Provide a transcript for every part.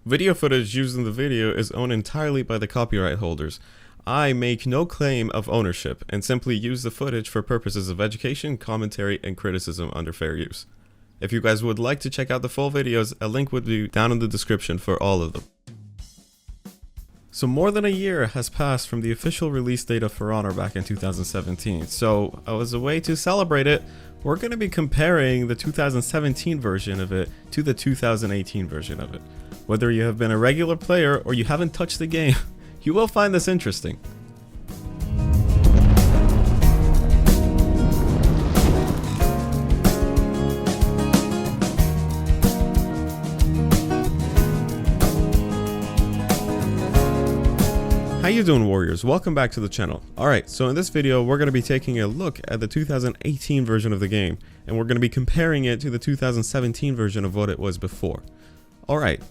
Video footage used in the video is owned entirely by the copyright holders. I make no claim of ownership and simply use the footage for purposes of education, commentary, and criticism under fair use. If you guys would like to check out the full videos, a link would be down in the description for all of them. So more than a year has passed from the official release date of For Honor back in 2017, so as a way to celebrate it, we're going to be comparing the 2017 version of it to the 2018 version of it. Whether you have been a regular player or you haven't touched the game, you will find this interesting. How you doing, warriors? Welcome back to the channel. Alright, so in this video we're going to be taking a look at the 2018 version of the game, and we're going to be comparing it to the 2017 version of what it was before. Alright,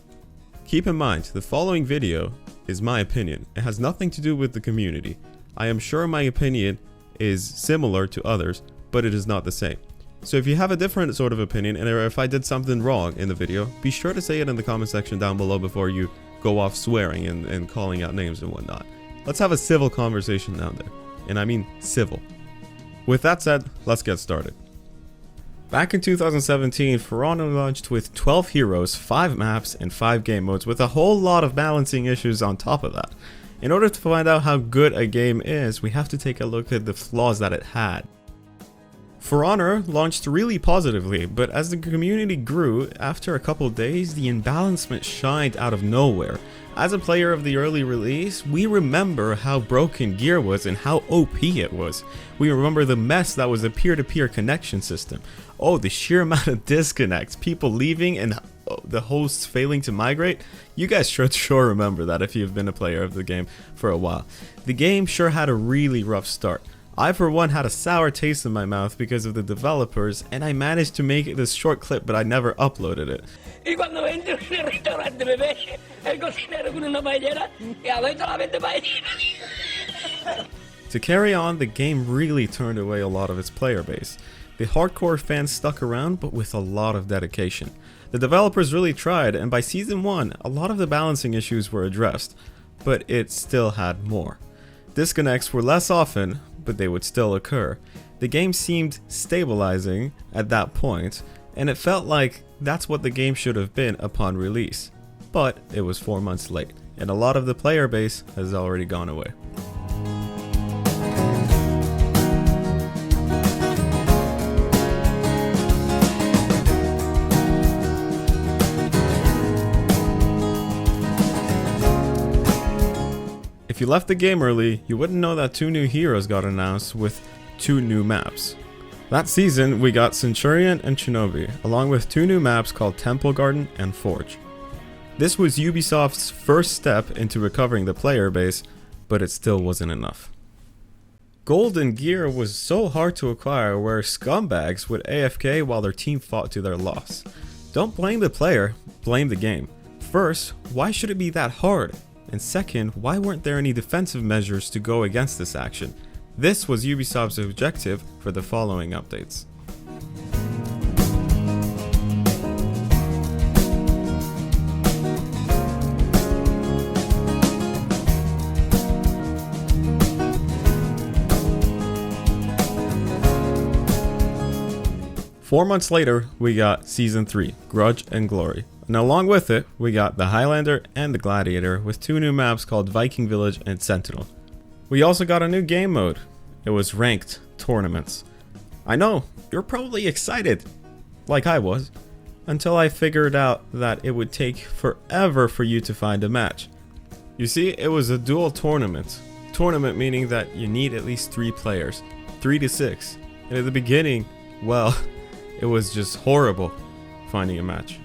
keep in mind, the following video is my opinion. It has nothing to do with the community. I am sure my opinion is similar to others, but it is not the same. So if you have a different sort of opinion, and if I did something wrong in the video, be sure to say it in the comment section down below before you go off swearing and calling out names and whatnot. Let's have a civil conversation down there. And I mean civil. With that said, let's get started. Back in 2017, For Honor launched with 12 heroes, 5 maps, and 5 game modes, with a whole lot of balancing issues on top of that. In order to find out how good a game is, we have to take a look at the flaws that it had. For Honor launched really positively, but as the community grew, after a couple days, the imbalancement shined out of nowhere. As a player of the early release, we remember how broken gear was and how OP it was. We remember the mess that was a peer-to-peer connection system. Oh, the sheer amount of disconnects, people leaving and the hosts failing to migrate. You guys should sure remember that if you've been a player of the game for a while. The game sure had a really rough start. I for one had a sour taste in my mouth because of the developers, and I managed to make this short clip, but I never uploaded it. To carry on, the game really turned away a lot of its player base. The hardcore fans stuck around, but with a lot of dedication. The developers really tried, and by season 1, a lot of the balancing issues were addressed, but it still had more. Disconnects were less often, but they would still occur. The game seemed stabilizing at that point, and it felt like that's what the game should have been upon release. But it was 4 months late, and a lot of the player base has already gone away. If you left the game early, you wouldn't know that 2 new heroes got announced with 2 new maps. That season, we got Centurion and Shinobi, along with 2 new maps called Temple Garden and Forge. This was Ubisoft's first step into recovering the player base, but it still wasn't enough. Gold and gear was so hard to acquire, where scumbags would AFK while their team fought to their loss. Don't blame the player, blame the game. First, why should it be that hard? And second, why weren't there any defensive measures to go against this action? This was Ubisoft's objective for the following updates. Four months later, we got Season 3, Grudge and Glory. And along with it, we got the Highlander and the Gladiator with 2 new maps called Viking Village and Sentinel. We also got a new game mode. It was Ranked Tournaments. I know, you're probably excited, like I was, until I figured out that it would take forever for you to find a match. You see, it was a dual tournament. Tournament meaning that you need at least 3 players, 3 to 6. And at the beginning, well, it was just horrible finding a match.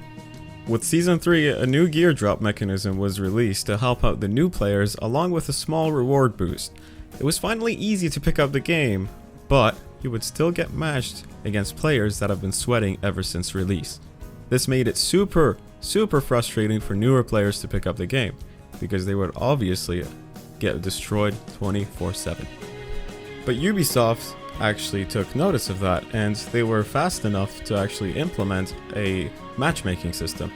With Season 3, a new gear drop mechanism was released to help out the new players along with a small reward boost. It was finally easy to pick up the game, but you would still get matched against players that have been sweating ever since release. This made it super frustrating for newer players to pick up the game, because they would obviously get destroyed 24/7. But Ubisoft actually took notice of that, and they were fast enough to actually implement a matchmaking system.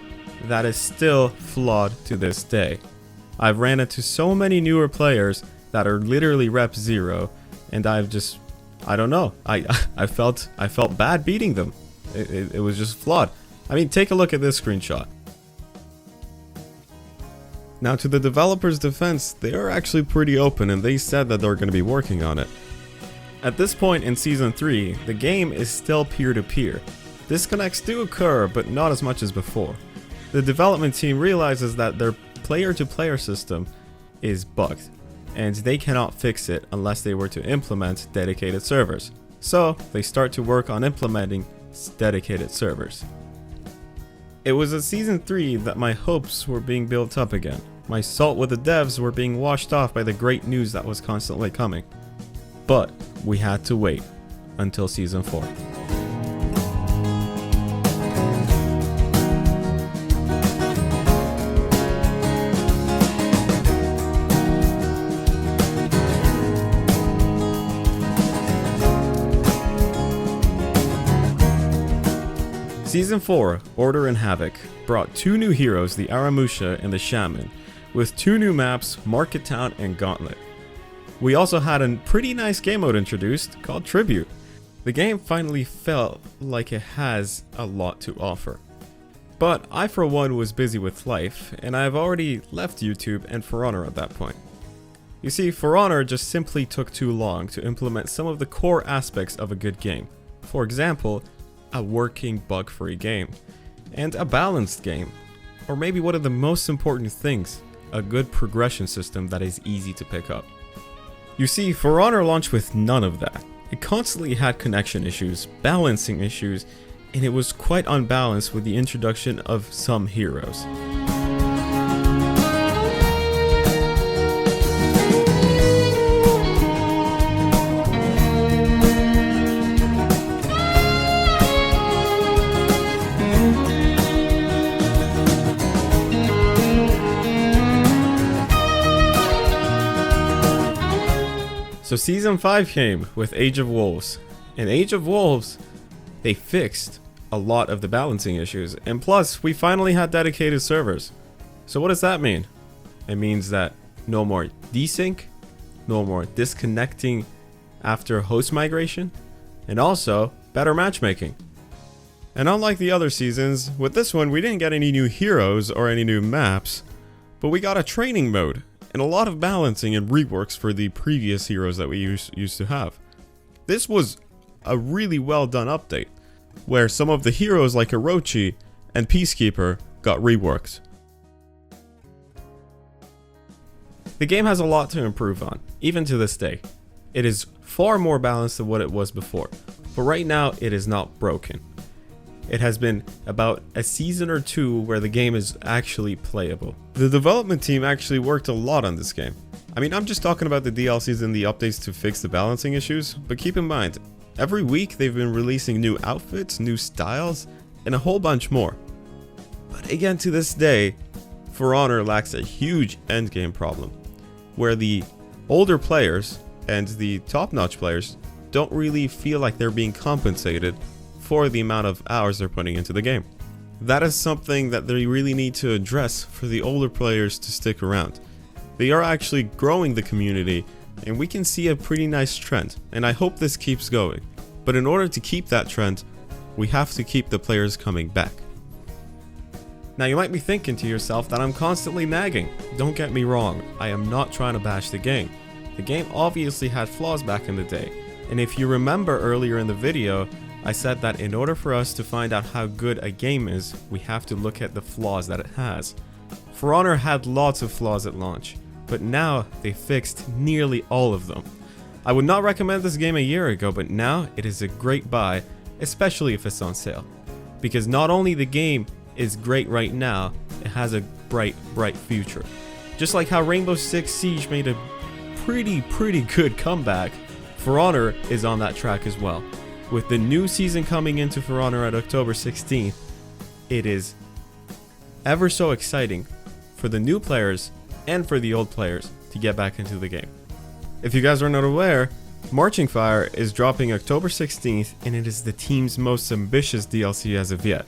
that is still flawed to this day. I've ran into so many newer players that are literally rep 0, and I don't know, I felt bad beating them. It was just flawed. I mean, take a look at this screenshot. Now, to the developers' defense, they are actually pretty open, and they said that they're going to be working on it. At this point in Season 3, the game is still peer-to-peer. Disconnects do occur, but not as much as before. The development team realizes that their player-to-player system is bugged, and they cannot fix it unless they were to implement dedicated servers. So, they start to work on implementing dedicated servers. It was at Season 3 that my hopes were being built up again. My salt with the devs were being washed off by the great news that was constantly coming. But we had to wait until Season 4. Season 4, Order and Havoc, brought 2 new heroes, the Aramusha and the Shaman, with 2 new maps, Market Town and Gauntlet. We also had a pretty nice game mode introduced called Tribute. The game finally felt like it has a lot to offer. But I for one was busy with life, and I've already left YouTube and For Honor at that point. You see, For Honor just simply took too long to implement some of the core aspects of a good game. For example, a working bug-free game, and a balanced game, or maybe one of the most important things, a good progression system that is easy to pick up. You see, For Honor launched with none of that. It constantly had connection issues, balancing issues, and it was quite unbalanced with the introduction of some heroes. So Season 5 came with Age of Wolves. In Age of Wolves, they fixed a lot of the balancing issues, and plus, we finally had dedicated servers. So what does that mean? It means that no more desync, no more disconnecting after host migration, and also better matchmaking. And unlike the other seasons, with this one we didn't get any new heroes or any new maps, but we got a training mode and a lot of balancing and reworks for the previous heroes that we used to have. This was a really well done update, where some of the heroes like Orochi and Peacekeeper got reworked. The game has a lot to improve on, even to this day. It is far more balanced than what it was before, but right now it is not broken. It has been about a season or 2 where the game is actually playable. The development team actually worked a lot on this game. I mean, I'm just talking about the DLCs and the updates to fix the balancing issues, but keep in mind, every week they've been releasing new outfits, new styles, and a whole bunch more. But again, to this day, For Honor lacks a huge endgame problem, where the older players and the top-notch players don't really feel like they're being compensated for the amount of hours they're putting into the game. That is something that they really need to address for the older players to stick around. They are actually growing the community, and we can see a pretty nice trend, and I hope this keeps going. But in order to keep that trend, we have to keep the players coming back. Now you might be thinking to yourself that I'm constantly nagging. Don't get me wrong, I am not trying to bash the game. The game obviously had flaws back in the day, and if you remember earlier in the video, I said that in order for us to find out how good a game is, we have to look at the flaws that it has. For Honor had lots of flaws at launch, but now they fixed nearly all of them. I would not recommend this game a year ago, but now it is a great buy, especially if it's on sale. Because not only the game is great right now, it has a bright future. Just like how Rainbow Six Siege made a pretty good comeback, For Honor is on that track as well. With the new season coming into For Honor at October 16th, it is ever so exciting for the new players and for the old players to get back into the game. If you guys are not aware, Marching Fire is dropping October 16th, and it is the team's most ambitious DLC as of yet.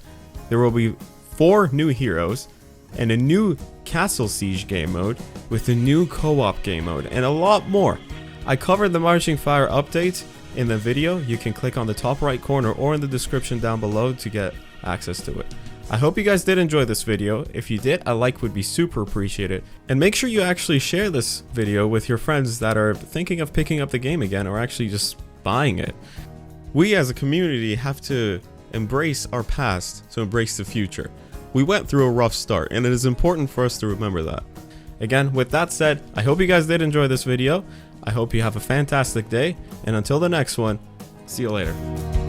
There will be 4 new heroes, and a new Castle Siege game mode with a new co-op game mode, and a lot more. I covered the Marching Fire update in the video. You can click on the top right corner or in the description down below to get access to it. I hope you guys did enjoy this video. If you did, a like would be super appreciated. And make sure you actually share this video with your friends that are thinking of picking up the game again or actually just buying it. We as a community have to embrace our past to embrace the future. We went through a rough start, and it is important for us to remember that. Again, with that said, I hope you guys did enjoy this video. I hope you have a fantastic day, and until the next one, see you later.